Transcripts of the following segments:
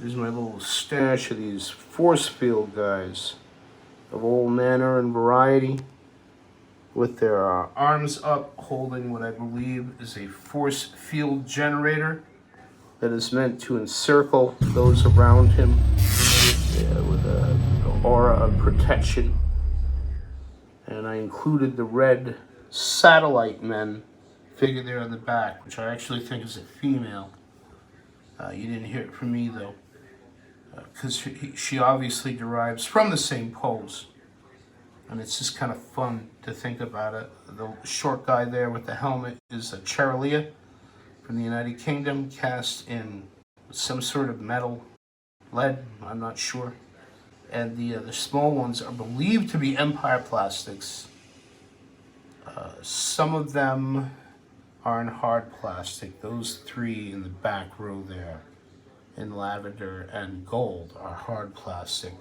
Here's my little stash of these force field guys of all manner and variety, with their arms up, holding what I believe is a force field generator that is meant to encircle those around him with an aura of protection. And I included the red satellite men figure there on the back, which I actually think is a female. You didn't hear it from me though, because she obviously derives from the same pose. And it's just kind of fun to think about it. The short guy there with the helmet is a Cherilea from the United Kingdom, cast in some sort of metal, lead, I'm not sure. And the small ones are believed to be Empire plastics. Some of them are in hard plastic. Those three in the back row there, in lavender and gold, are hard plastic.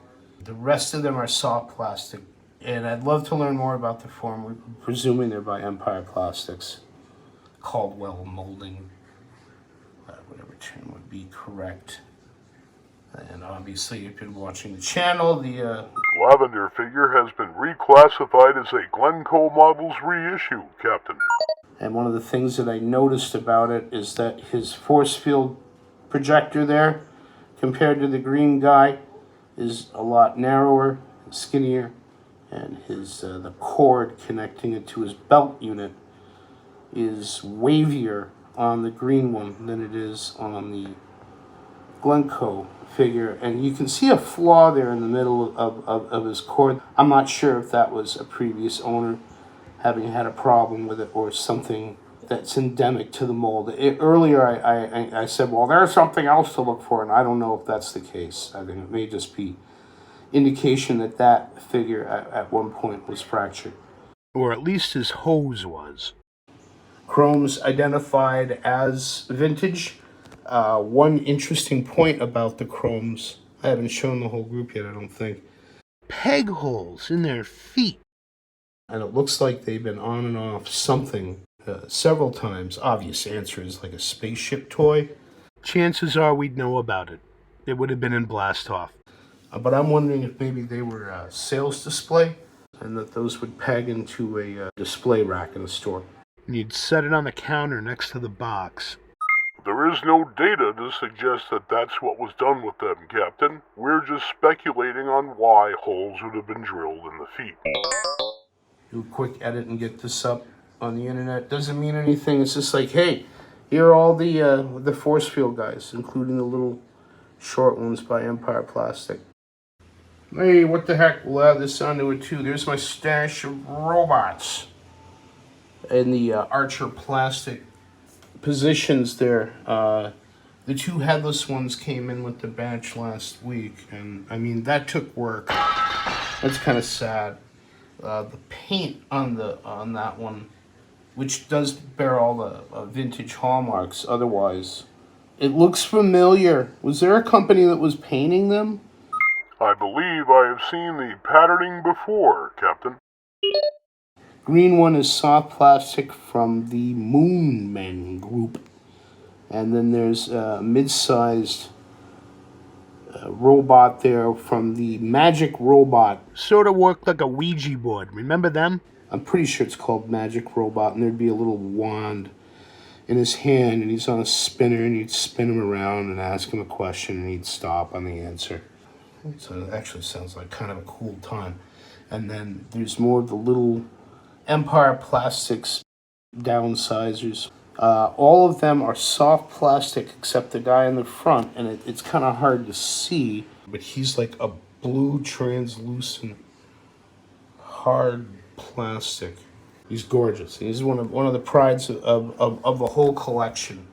The rest of them are soft plastic. And I'd love to learn more about the form, presuming they're by Empire Plastics. Caldwell molding, whatever term would be correct. And obviously, if you've been watching the channel, the lavender figure has been reclassified as a Glencoe Models reissue, Captain. And one of the things that I noticed about it is that his force field projector there, compared to the green guy, is a lot narrower, skinnier, and his the cord connecting it to his belt unit is wavier on the green one than it is on the Glencoe figure. And you can see a flaw there in the middle of his cord. I'm not sure if that was a previous owner having had a problem with it or something that's endemic to the mold. Earlier I said, well, there's something else to look for, and I don't know if that's the case. I think it may just be indication that that figure at one point was fractured. Or at least his hose was. Chrome's identified as vintage. One interesting point about the chromes, I haven't shown the whole group yet, I don't think. Peg holes in their feet. And it looks like they've been on and off something several times. Obvious answer is like a spaceship toy. Chances are we'd know about it. It would have been in Blast Off. But I'm wondering if maybe they were a sales display and that those would peg into a display rack in the store. And you'd set it on the counter next to the box. There is no data to suggest that that's what was done with them, Captain. We're just speculating on why holes would have been drilled in the feet. Do a quick edit and get this up on the internet. Doesn't mean anything. It's just like, hey, here are all the force field guys, including the little short ones by Empire Plastic. Hey, what the heck? We'll add this onto it too. There's my stash of robots. In the Archer plastic positions there. The two headless ones came in with the batch last week. And, I mean, that took work. That's kind of sad. The paint on that one, which does bear all the vintage hallmarks otherwise, it looks familiar. Was there a company that was painting them? I believe I have seen the patterning before, Captain. Green one is soft plastic from the Moon Men group. And then there's a mid-sized robot there from the Magic Robot. Sort of worked like a Ouija board. Remember them? I'm pretty sure it's called Magic Robot, and there'd be a little wand in his hand, and he's on a spinner, and you'd spin him around and ask him a question, and he'd stop on the answer. So it actually sounds like kind of a cool time. And then there's more of the little Empire Plastics downsizers. All of them are soft plastic except the guy in the front, and it's kind of hard to see, but he's like a blue translucent hard plastic. He's gorgeous. He's one of the prides of the whole collection.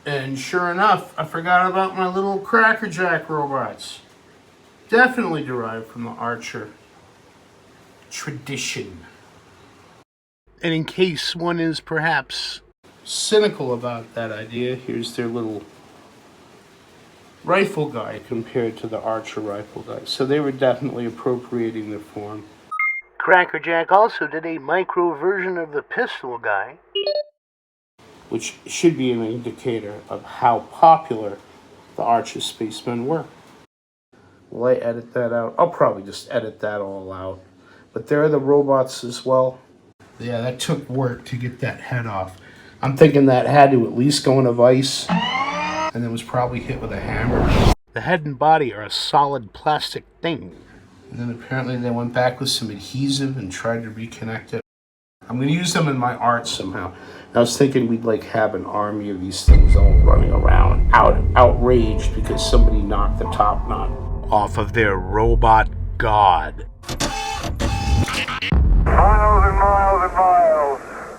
And sure enough, I forgot about my little Cracker Jack robots. Definitely derived from the Archer tradition. And in case one is perhaps cynical about that idea, here's their little rifle guy compared to the Archer rifle guy. So they were definitely appropriating the form. Cracker Jack also did a micro version of the pistol guy, which should be an indicator of how popular the Archer Spacemen were. Will I edit that out? I'll probably just edit that all out. But there are the robots as well. Yeah, that took work to get that head off. I'm thinking that had to at least go in a vise, and then was probably hit with a hammer. The head and body are a solid plastic thing. And then apparently they went back with some adhesive and tried to reconnect it. I'm going to use them in my art somehow. I was thinking we'd like have an army of these things all running around, outraged because somebody knocked the top knot Off of their robot god. Miles and miles and miles.